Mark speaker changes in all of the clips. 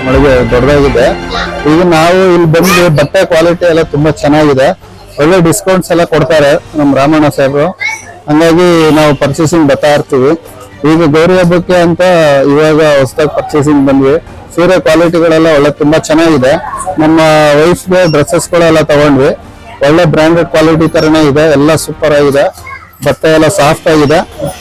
Speaker 1: ಮಳಿಗೆ ದೊಡ್ಡದಾಗಿದೆ. ಈಗ ನಾವು ಇಲ್ಲಿ ಬಂದು ಬಟ್ಟೆ ಕ್ವಾಲಿಟಿ ಎಲ್ಲ ತುಂಬಾ ಚೆನ್ನಾಗಿದೆ, ಒಳ್ಳೆ ಡಿಸ್ಕೌಂಟ್ಸ್ ಎಲ್ಲ ಕೊಡ್ತಾರೆ ನಮ್ಮ ರಾಮಣ್ಣ ಸಾಹೇಬ್ರು. ಹಂಗಾಗಿ ನಾವು ಪರ್ಚೇಸಿಂಗ್ ಬರ್ತಾ ಇರ್ತೀವಿ. ಈಗ ಗೌರಿ ಹಬ್ಬಕ್ಕೆ ಅಂತ ಇವಾಗ ಹೊಸದಾಗಿ ಪರ್ಚೇಸಿಂಗ್ ಬಂದ್ವಿ. ಸೀರೆ ಕ್ವಾಲಿಟಿಗಳೆಲ್ಲ ಒಳ್ಳೆ ತುಂಬಾ ಚೆನ್ನಾಗಿದೆ. ನಮ್ಮ ವೈಫ್ಗೆ ಡ್ರೆಸ್ಸಸ್ಗಳೆಲ್ಲ ತಗೊಂಡ್ವಿ, ಒಳ್ಳೆ ಬ್ರಾಂಡೆಡ್ ಕ್ವಾಲಿಟಿ ತರನೇ ಇದೆ, ಎಲ್ಲ ಸೂಪರ್ ಆಗಿದೆ, ಬಟ್ಟೆ ಎಲ್ಲ ಸಾಫ್ಟ್ ಆಗಿದೆ,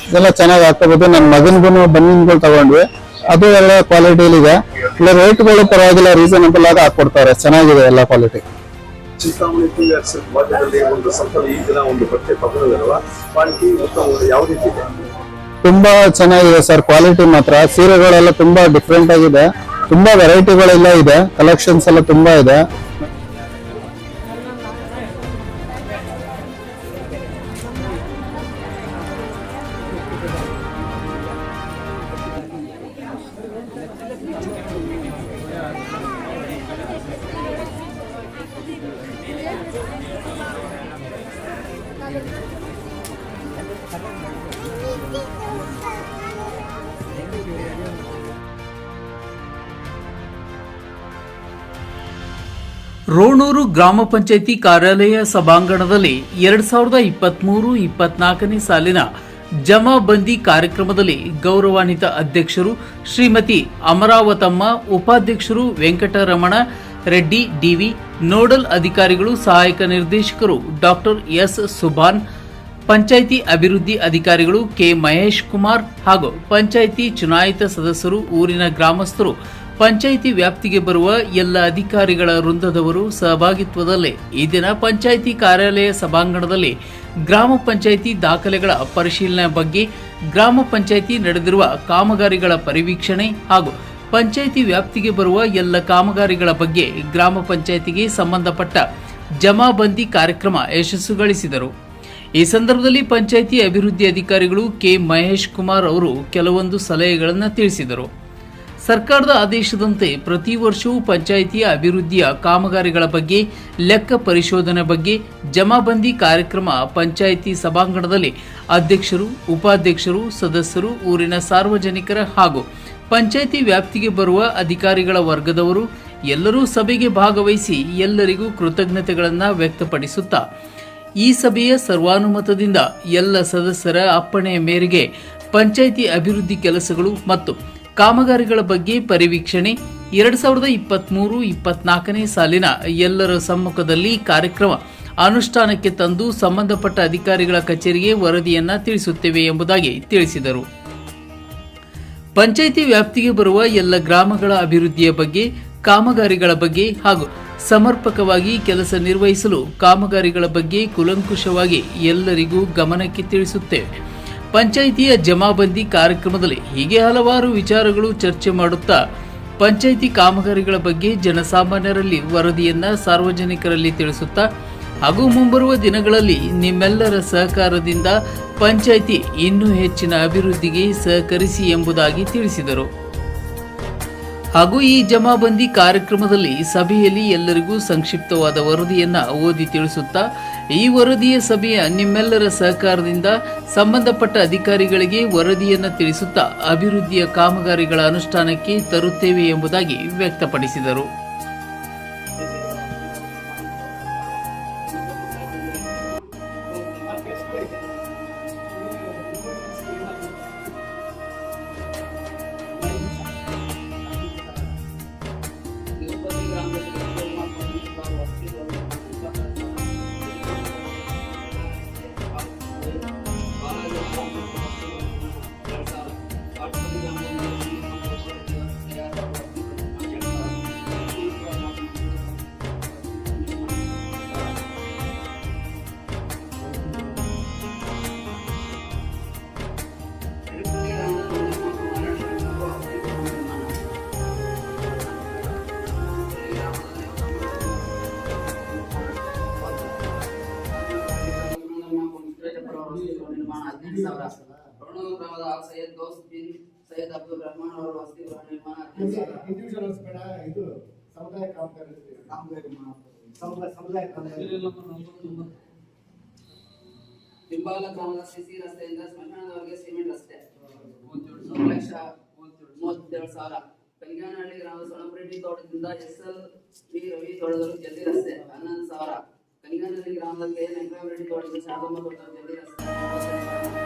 Speaker 1: ಇದೆಲ್ಲ ಚೆನ್ನಾಗಿ ಹಾಕೋಬಹುದು. ನನ್ನ ಮಗನ್ಗೂ ಬನ್ನಿನ್ಗಳು ತಗೊಂಡ್ವಿ, ಅದು ಎಲ್ಲ ಕ್ವಾಲಿಟಿಲಿ ಇದೆ. ಇಲ್ಲ ರೇಟ್ಗಳು ಪರವಾಗಿಲ್ಲ, ರೀಸನಬಲ್ ಆಗಿ ಹಾಕೊಡ್ತಾರೆ, ಚೆನ್ನಾಗಿದೆ ಎಲ್ಲ ಕ್ವಾಲಿಟಿ.
Speaker 2: ಚಿಂತಾಮಣಿ ಭಾಗದಲ್ಲಿ ಒಂದು ಸ್ವಲ್ಪ ಈ ದಿನ ಒಂದು ಬಟ್ಟೆ ತಗೊಂಡಿರಲ್ಲ, ಕ್ವಾಲಿಟಿ ಯಾವ ರೀತಿ ಇದೆ?
Speaker 1: ತುಂಬಾ ಚೆನ್ನಾಗಿದೆ ಸರ್ ಕ್ವಾಲಿಟಿ ಮಾತ್ರ. ಸೀರೆಗಳೆಲ್ಲ ತುಂಬಾ ಡಿಫ್ರೆಂಟ್ ಆಗಿದೆ, ತುಂಬಾ ವೆರೈಟಿಗಳೆಲ್ಲ ಇದೆ, ಕಲೆಕ್ಷನ್ಸ್ ಎಲ್ಲ ತುಂಬಾ ಇದೆ.
Speaker 3: ರೋಣೂರು ಗ್ರಾಮ ಪಂಚಾಯಿತಿ ಕಾರ್ಯಾಲಯ ಸಭಾಂಗಣದಲ್ಲಿ 2023-24ನೇ ಸಾಲಿನ ಜಮಾಬಂದಿ ಕಾರ್ಯಕ್ರಮದಲ್ಲಿ ಗೌರವಾನ್ವಿತ ಅಧ್ಯಕ್ಷರು ಶ್ರೀಮತಿ ಅಮರಾವತಮ್ಮ, ಉಪಾಧ್ಯಕ್ಷರು ವೆಂಕಟರಮಣ ರೆಡ್ಡಿ ಡಿವಿ, ನೋಡಲ್ ಅಧಿಕಾರಿಗಳು ಸಹಾಯಕ ನಿರ್ದೇಶಕರು ಡಾಕ್ಟರ್ ಎಸ್ ಸುಭಾನ್, ಪಂಚಾಯಿತಿ ಅಭಿವೃದ್ಧಿ ಅಧಿಕಾರಿಗಳು ಕೆ ಮಹೇಶ್ ಕುಮಾರ್ ಹಾಗೂ ಪಂಚಾಯಿತಿ ಚುನಾಯಿತ ಸದಸ್ಯರು, ಊರಿನ ಗ್ರಾಮಸ್ಥರು, ಪಂಚಾಯಿತಿ ವ್ಯಾಪ್ತಿಗೆ ಬರುವ ಎಲ್ಲ ಅಧಿಕಾರಿಗಳ ವೃಂದದವರು ಸಹಭಾಗಿತ್ವದಲ್ಲಿ ಈ ದಿನ ಪಂಚಾಯಿತಿ ಕಾರ್ಯಾಲಯ ಸಭಾಂಗಣದಲ್ಲಿ ಗ್ರಾಮ ಪಂಚಾಯಿತಿ ದಾಖಲೆಗಳ ಪರಿಶೀಲನೆ ಬಗ್ಗೆ, ಗ್ರಾಮ ಪಂಚಾಯಿತಿ ನಡೆದಿರುವ ಕಾಮಗಾರಿಗಳ ಪರಿವೀಕ್ಷಣೆ ಹಾಗೂ ಪಂಚಾಯಿತಿ ವ್ಯಾಪ್ತಿಗೆ ಬರುವ ಎಲ್ಲ ಕಾಮಗಾರಿಗಳ ಬಗ್ಗೆ ಗ್ರಾಮ ಪಂಚಾಯಿತಿಗೆ ಸಂಬಂಧಪಟ್ಟ ಜಮಾಬಂದಿ ಕಾರ್ಯಕ್ರಮ ಯಶಸ್ಸುಗಳಿಸಿದರು. ಈ ಸಂದರ್ಭದಲ್ಲಿ ಪಂಚಾಯಿತಿ ಅಭಿವೃದ್ಧಿ ಅಧಿಕಾರಿಗಳು ಕೆ ಮಹೇಶ್ ಕುಮಾರ್ ಅವರು ಕೆಲವೊಂದು ಸಲಹೆಗಳನ್ನು ತಿಳಿಸಿದರು. ಸರ್ಕಾರದ ಆದೇಶದಂತೆ ಪ್ರತಿ ವರ್ಷವೂ ಪಂಚಾಯಿತಿಯ ಅಭಿವೃದ್ಧಿಯ ಕಾಮಗಾರಿಗಳ ಬಗ್ಗೆ ಲೆಕ್ಕ ಪರಿಶೋಧನೆ ಬಗ್ಗೆ ಜಮಾಬಂದಿ ಕಾರ್ಯಕ್ರಮ ಪಂಚಾಯಿತಿ ಸಭಾಂಗಣದಲ್ಲಿ ಅಧ್ಯಕ್ಷರು, ಉಪಾಧ್ಯಕ್ಷರು, ಸದಸ್ಯರು, ಊರಿನ ಸಾರ್ವಜನಿಕರ ಹಾಗೂ ಪಂಚಾಯಿತಿ ವ್ಯಾಪ್ತಿಗೆ ಬರುವ ಅಧಿಕಾರಿಗಳ ವರ್ಗದವರು ಎಲ್ಲರೂ ಸಭೆಗೆ ಭಾಗವಹಿಸಿ ಎಲ್ಲರಿಗೂ ಕೃತಜ್ಞತೆಗಳನ್ನು ವ್ಯಕ್ತಪಡಿಸುತ್ತಾ ಈ ಸಭೆಯ ಸರ್ವಾನುಮತದಿಂದ ಎಲ್ಲ ಸದಸ್ಯರ ಅಪ್ಪಣೆಯ ಮೇರೆಗೆ ಪಂಚಾಯಿತಿ ಅಭಿವೃದ್ಧಿ ಕೆಲಸಗಳು ಮತ್ತು ಕಾಮಗಾರಿಗಳ ಬಗ್ಗೆ ಪರಿವೀಕ್ಷಣೆ 2023-24ನೇ ಸಾಲಿನ ಎಲ್ಲರ ಸಮ್ಮುಖದಲ್ಲಿ ಕಾರ್ಯಕ್ರಮ ಅನುಷ್ಠಾನಕ್ಕೆ ತಂದು ಸಂಬಂಧಪಟ್ಟ ಅಧಿಕಾರಿಗಳ ಕಚೇರಿಗೆ ವರದಿಯನ್ನ ತಿಳಿಸುತ್ತೇವೆ ಎಂಬುದಾಗಿ ತಿಳಿಸಿದರು. ಪಂಚಾಯಿತಿ ವ್ಯಾಪ್ತಿಗೆ ಬರುವ ಎಲ್ಲ ಗ್ರಾಮಗಳ ಅಭಿವೃದ್ಧಿಯ ಬಗ್ಗೆ, ಕಾಮಗಾರಿಗಳ ಬಗ್ಗೆ ಹಾಗೂ ಸಮರ್ಪಕವಾಗಿ ಕೆಲಸ ನಿರ್ವಹಿಸಲು ಕಾಮಗಾರಿಗಳ ಬಗ್ಗೆ ಕೂಲಂಕುಷವಾಗಿ ಎಲ್ಲರಿಗೂ ಗಮನಕ್ಕೆ ತಿಳಿಸುತ್ತೇವೆ. ಪಂಚಾಯಿತಿಯ ಜಮಾಬಂದಿ ಕಾರ್ಯಕ್ರಮದಲ್ಲಿ ಹೀಗೆ ಹಲವಾರು ವಿಚಾರಗಳು ಚರ್ಚೆ ಮಾಡುತ್ತಾ ಪಂಚಾಯಿತಿ ಕಾಮಗಾರಿಗಳ ಬಗ್ಗೆ ಜನಸಾಮಾನ್ಯರಲ್ಲಿ ವರದಿಯನ್ನ ಸಾರ್ವಜನಿಕರಲ್ಲಿ ತಿಳಿಸುತ್ತಾ ಹಾಗೂ ಮುಂಬರುವ ದಿನಗಳಲ್ಲಿ ನಿಮ್ಮೆಲ್ಲರ ಸಹಕಾರದಿಂದ ಪಂಚಾಯಿತಿ ಇನ್ನೂ ಹೆಚ್ಚಿನ ಅಭಿವೃದ್ಧಿಗೆ ಸಹಕರಿಸಿ ಎಂಬುದಾಗಿ ತಿಳಿಸಿದರು. ಹಾಗೂ ಈ ಜಮಾಬಂದಿ ಕಾರ್ಯಕ್ರಮದಲ್ಲಿ ಸಭೆಯಲ್ಲಿ ಎಲ್ಲರಿಗೂ ಸಂಕ್ಷಿಪ್ತವಾದ ವರದಿಯನ್ನ ಓದಿ ತಿಳಿಸುತ್ತಾ ಈ ವರದಿಯ ಸಭೆಯ ನಿಮ್ಮೆಲ್ಲರ ಸಹಕಾರದಿಂದ ಸಂಬಂಧಪಟ್ಟ ಅಧಿಕಾರಿಗಳಿಗೆ ವರದಿಯನ್ನು ತಿಳಿಸುತ್ತಾ ಅಭಿವೃದ್ಧಿಯ ಕಾಮಗಾರಿಗಳ ಅನುಷ್ಠಾನಕ್ಕೆ ತರುತ್ತೇವೆ ಎಂಬುದಾಗಿ ವ್ಯಕ್ತಪಡಿಸಿದರು.
Speaker 4: सैयद गौस बिन सैयद अब्दुल रहमान और वस्ती गृह निर्माण इंडिविजुअल्स ಬೇಡ ಇದು ಸಮುದಾಯ ತಿಂಬಾಲ ಗ್ರಾಮದ ಸಿಸಿ ರಸ್ತೆಯಿಂದ ಸ್ಮಶಾನದವರೆಗೆ ಸಿಮೆಂಟ್ ರಸ್ತೆ 3,37,000 ಕನಿಗಾನಹಳ್ಳಿ ಗ್ರಾಮದ ಸೊಳಪರೆಡ್ಡಿ ತೋಟದಿಂದ SL ವಿ ರವಿ ತೋಟದವರು ಜಲ್ದಿ ರಸ್ತೆ 11,000. ಕನಿಗಾನಹಳ್ಳಿ ಗ್ರಾಮದ ಕೆ ವೆಂಕಟರೆಡ್ಡಿ ತೋಟದಿಂದ ಶಾರದಮ್ಮ ತೋಟದವರು ಜಲ್ದಿ ರಸ್ತೆ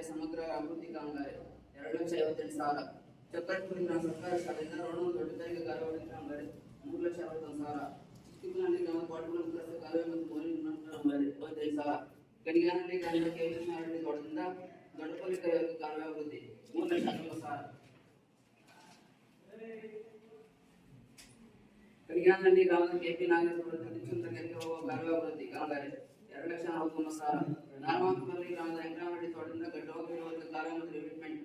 Speaker 4: ಸಮಗ್ರ ಅಭಿವೃದ್ಧಿ ಕಾಮಗಾರಿ 2,58,000. ಚಕ್ಕಟ್ಪುರಿ ಗ್ರಾಮ ಸರ್ಕಾರಿ ಶಾಲೆಯಿಂದ ರೋಣ ದೊಡ್ಡ ಕೈಗೆ ಕಾಲುವೆ ಕಾಮಗಾರಿ 3,61,000. ಚಿಕ್ಕನಹಳ್ಳಿ ಗ್ರಾಮ ಪಾಟಬುಲ್ ರಸ್ತೆ ಕಾಲುವೆ ಮತ್ತು ಮೋರಿ ನಿರ್ಮಾಣ ಕಾಮಗಾರಿ 25,000. ಕನಿಗಾನಹಳ್ಳಿ ಗ್ರಾಮದ ಕೆವಿನಾರಹಳ್ಳಿ ತೋಟದಿಂದ ದೊಡ್ಡಪಲ್ಲಿ ಕೈವರೆಗೂ ಕಾಲುವೆ ಅಭಿವೃದ್ಧಿ 3,60,000. ಕನಿಗಾನಹಳ್ಳಿ ಗ್ರಾಮದ ಕೆಪಿ ನಾಗೇಶ್ವರ ದಿನಚಂದ್ರಕ್ಕೆ ಹೋಗುವ ಕಾಲುವೆ ಅಭಿವೃದ್ಧಿ ಕಾಮಗಾರಿ 2,49,000. ನಾರ್ಮಾಂಕಪಲ್ಲಿ ಗ್ರಾಮದ ವೆಂಕಟರೆಡ್ಡಿ ತೋಟದಿಂದ ಗಡ್ಡವರೆಗೂ ಕಾಲುವೆ ಮತ್ತು ರಿವಿಟ್ಮೆಂಟ್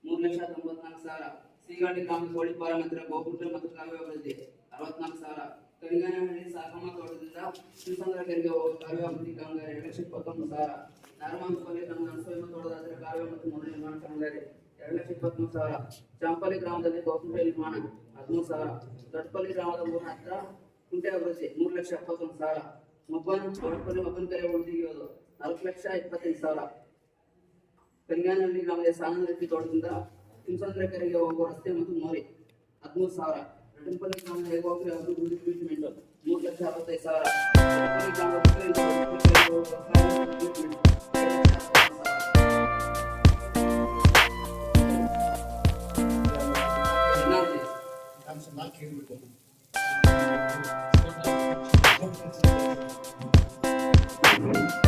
Speaker 4: 3,94,000. ಸೀಗಳ್ಳಿ ಗ್ರಾಮದ ಕೋಳಿಪಾರ ಮತ್ತು ಗೋಪುರ ಮತ್ತು ಕಾಲುವೆ ಅಭಿವೃದ್ಧಿ 64,000. ಕನಿಗಾನಹಳ್ಳಿ ಸಾಕಮ್ಮ ತೋಟದಿಂದ ಶಿವಸಂದ್ರ ಕೆರೆಗೆ ಹೋಗುವ ಕಾಲುವೆ ಅಭಿವೃದ್ಧಿ ಕಾಮಗಾರಿ 2,29,000. ನಾರ್ಮಾಂಕಪಲ್ಲಿ ಗ್ರಾಮದ ಅನಸೂಯಮ್ಮ ತೋಟದ ಕಾಲುವೆ ಮತ್ತು ಮನೆ ನಿರ್ಮಾಣ ಕಾಮಗಾರಿ 2,23,000. ಚಾಂಪಲ್ಲಿ ಗ್ರಾಮದಲ್ಲಿ ಗೋಪುರ ನಿರ್ಮಾಣ 13,000. ದೊಡ್ಡಪಲ್ಲಿ ಗ್ರಾಮದ ಊರ ಹತ್ರ ಕುಂಟೆ ಅಭಿವೃದ್ಧಿ 3,71,000. ದೊಡ್ಡಪಲ್ಲಿ ಮಬ್ಬನ ಕೆರೆ ಅಭಿವೃದ್ಧಿಗೆ 4,25,000. ಕನಿಗಾನಹಳ್ಳಿ ಗ್ರಾಮದ ಸಾನರೆಡ್ಡಿ ತೋಟದಿಂದ ಶಿವಸಂದ್ರ ಕೆರೆಗೆ ಹೋಗುವ ರಸ್ತೆ ಮತ್ತು ಮೋರಿ 13,000. ರೆಡ್ಡಂಪಲ್ಲಿ ಗ್ರಾಮದ ಹೇಗೋಗ್ರೆ ಅಭಿವೃದ್ಧಿ ಟ್ರೀಟ್ಮೆಂಟ್ 3,65,000.
Speaker 5: Thank you.